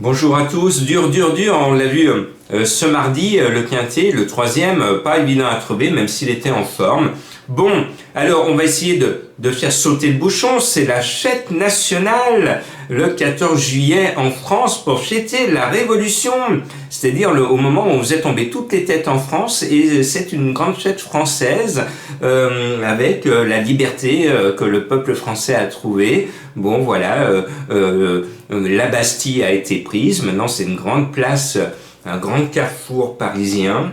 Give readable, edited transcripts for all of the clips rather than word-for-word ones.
Bonjour à tous, dur, on l'a vu ce mardi, le quintet, le troisième, pas évident à trouver, même s'il était en forme. Bon, alors on va essayer de faire sauter le bouchon, c'est la fête nationale, le 14 juillet en France, pour fêter la Révolution, c'est-à-dire au moment où vous êtes tombé toutes les têtes en France, et c'est une grande fête française, avec la liberté que le peuple français a trouvée. Bon voilà, la Bastille a été prise, maintenant c'est une grande place, un grand carrefour parisien,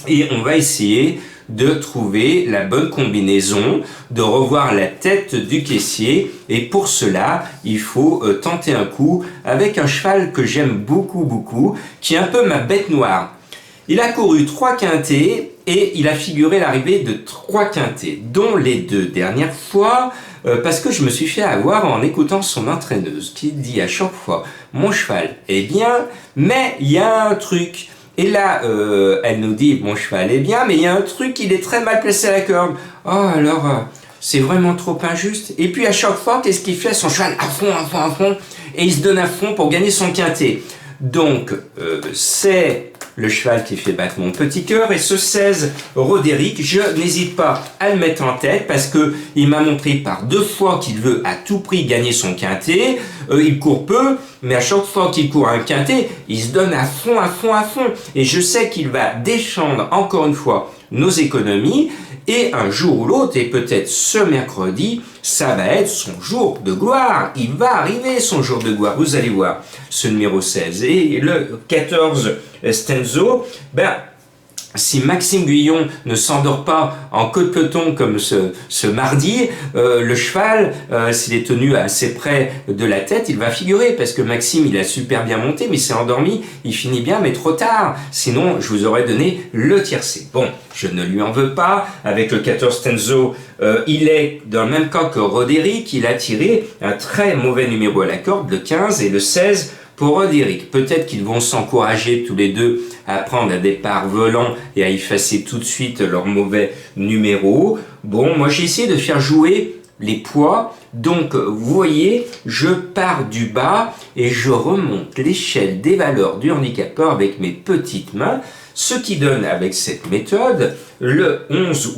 et on va essayer de trouver la bonne combinaison, de revoir la tête du caissier, et pour cela, il faut tenter un coup avec un cheval que j'aime beaucoup, qui est un peu ma bête noire. Il a couru 3 quintets, et il a figuré l'arrivée de 3 quintets, dont les 2 dernières fois, parce que je me suis fait avoir en écoutant son entraîneuse, qui dit à chaque fois « Mon cheval est bien, mais il y a un truc ». Et là, elle nous dit « Mon cheval est bien, mais il y a un truc, il est très mal placé à la corde. » Oh, alors, c'est vraiment trop injuste. Et puis à chaque fois, qu'est-ce qu'il fait? Son cheval à fond, et il se donne à fond pour gagner son quintet. Donc, c'est le cheval qui fait battre mon petit cœur, et ce 16, Roderick, je n'hésite pas à le mettre en tête, parce que il m'a montré par 2 fois qu'il veut à tout prix gagner son quintet. Il court peu, mais à chaque fois qu'il court un quintet, il se donne à fond, et je sais qu'il va défendre encore une fois nos économies, et un jour ou l'autre, et peut-être ce mercredi, ça va être son jour de gloire. Il va arriver son jour de gloire. Vous allez voir ce numéro 16. Et le 14, Stenzo, si Maxime Guyon ne s'endort pas en queue de peloton comme ce mardi, le cheval, s'il est tenu assez près de la tête, il va figurer, parce que Maxime, il a super bien monté, mais il s'est endormi, il finit bien, mais trop tard. Sinon, je vous aurais donné le tiercé. Bon, je ne lui en veux pas. Avec le 14 Stenzo, il est dans le même cas que Roderick, il a tiré un très mauvais numéro à la corde, le 15 et le 16, pour Roderick. Peut-être qu'ils vont s'encourager tous les deux à prendre un départ volant et à effacer tout de suite leur mauvais numéro. Bon, moi j'ai essayé de faire jouer les poids. Donc, vous voyez, je pars du bas et je remonte l'échelle des valeurs du handicapeur avec mes petites mains, ce qui donne avec cette méthode le 11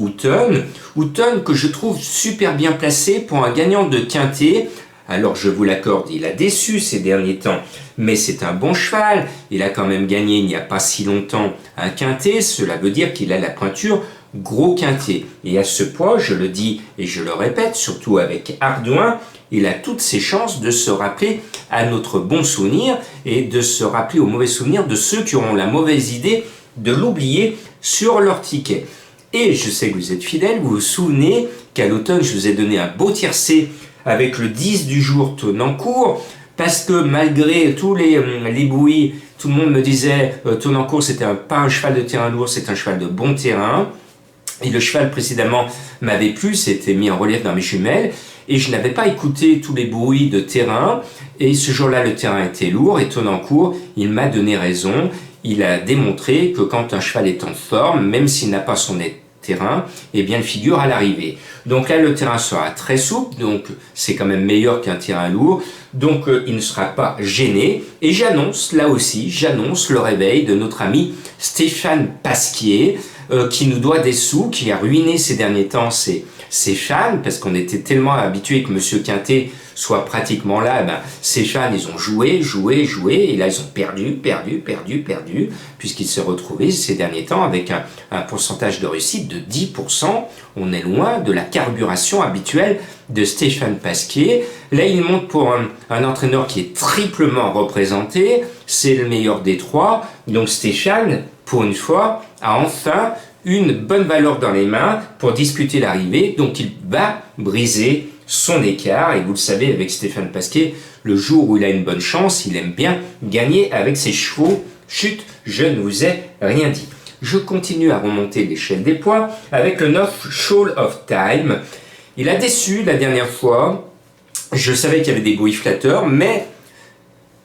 Houghton que je trouve super bien placé pour un gagnant de quintet. Alors je vous l'accorde, il a déçu ces derniers temps, mais c'est un bon cheval. Il a quand même gagné il n'y a pas si longtemps un quintet, cela veut dire qu'il a la pointure gros quintet. Et à ce poids, je le dis et je le répète, surtout avec Ardouin, il a toutes ses chances de se rappeler à notre bon souvenir et de se rappeler au mauvais souvenir de ceux qui auront la mauvaise idée de l'oublier sur leur ticket. Et je sais que vous êtes fidèles, vous vous souvenez qu'à l'automne, je vous ai donné un beau tiercé avec le 10 du jour Tonnancourt, parce que malgré tous les bruits, tout le monde me disait Tonnancourt c'était pas un cheval de terrain lourd, c'est un cheval de bon terrain. Et le cheval précédemment m'avait plu, c'était mis en relief dans mes jumelles, et je n'avais pas écouté tous les bruits de terrain, et ce jour-là le terrain était lourd, et Tonnancourt, il m'a donné raison. Il a démontré que quand un cheval est en forme, même s'il n'a pas son terrain, eh bien il figure à l'arrivée. Donc là le terrain sera très souple, donc c'est quand même meilleur qu'un terrain lourd, donc il ne sera pas gêné. Et j'annonce, là aussi, j'annonce le réveil de notre ami Stéphane Pasquier, qui nous doit des sous, qui a ruiné ces derniers temps ses fans, parce qu'on était tellement habitués que Monsieur Quintet soit pratiquement là. Ces fans, ils ont joué, et là ils ont perdu, puisqu'il s'est retrouvé ces derniers temps avec un pourcentage de réussite de 10%. On est loin de la carburation habituelle de Stéphane Pasquier. Là, il monte pour un entraîneur qui est triplement représenté, c'est le meilleur des 3, donc Stéphane, pour une fois, a enfin une bonne valeur dans les mains pour disputer l'arrivée, donc il va briser son écart. Et vous le savez, avec Stéphane Pasquier, le jour où il a une bonne chance, il aime bien gagner avec ses chevaux. Chut, je ne vous ai rien dit. Je continue à remonter l'échelle des points avec le 9 Shoal of Time. Il a déçu la dernière fois. Je savais qu'il y avait des bruits flatteurs, mais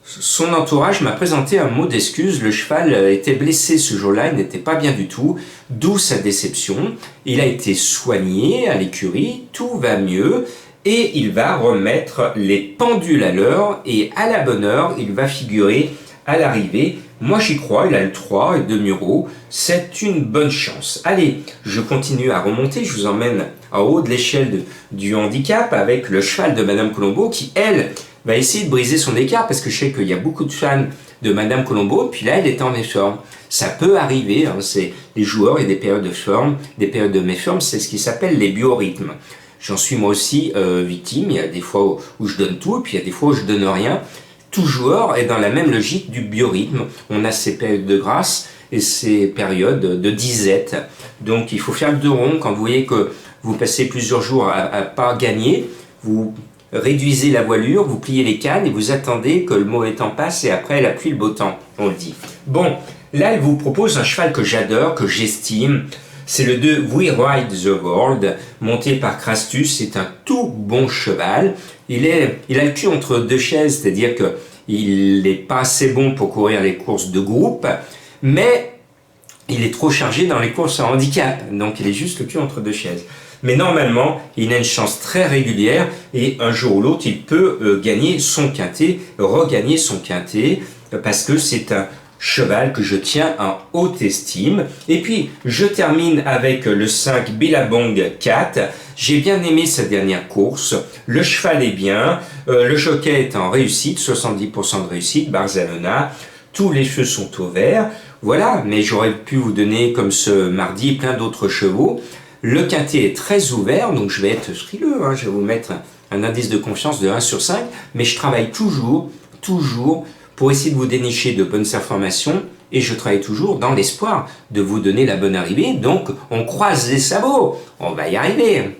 son entourage m'a présenté un mot d'excuse. Le cheval était blessé ce jour-là, il n'était pas bien du tout, d'où sa déception. Il a été soigné à l'écurie, tout va mieux, et il va remettre les pendules à l'heure et à la bonne heure, il va figurer à l'arrivée. Moi j'y crois, il a le 3 et demi-euro, c'est une bonne chance. Allez, je continue à remonter, je vous emmène en haut de l'échelle du handicap avec le cheval de Madame Colombo qui, elle, va essayer de briser son écart parce que je sais qu'il y a beaucoup de fans de Madame Colombo, puis là elle est en méforme. Ça peut arriver, hein, c'est les joueurs et des périodes de forme, des périodes de méforme, c'est ce qui s'appelle les biorhythmes. J'en suis moi aussi victime, il y a des fois où je donne tout, et puis il y a des fois où je donne rien. Tout joueur est dans la même logique du biorhythme. On a ces périodes de grâce et ces périodes de disette. Donc il faut faire le dos rond quand vous voyez que vous passez plusieurs jours à pas gagner. Vous réduisez la voilure, vous pliez les cannes et vous attendez que le mauvais temps passe et après la pluie, le beau temps, on le dit. Bon, là elle vous propose un cheval que j'adore, que j'estime. C'est le 2 We Ride the World, monté par Crastus. C'est un tout bon cheval. Il a le cul entre deux chaises, c'est-à-dire qu'il n'est pas assez bon pour courir les courses de groupe, mais il est trop chargé dans les courses à handicap. Donc il est juste le cul entre deux chaises. Mais normalement, il a une chance très régulière et un jour ou l'autre, il peut gagner son quintet, regagner son quintet, parce que c'est un cheval que je tiens en haute estime. Et puis, je termine avec le 5 Billabong 4. J'ai bien aimé sa dernière course. Le cheval est bien. Le jockey est en réussite, 70% de réussite, Barcelona. Tous les cheveux sont au vert. Voilà, mais j'aurais pu vous donner, comme ce mardi, plein d'autres chevaux. Le quintet est très ouvert, donc je vais être frileux. Je vais vous mettre un indice de confiance de 1 sur 5. Mais je travaille toujours, pour essayer de vous dénicher de bonnes informations et je travaille toujours dans l'espoir de vous donner la bonne arrivée. Donc, on croise les sabots, on va y arriver.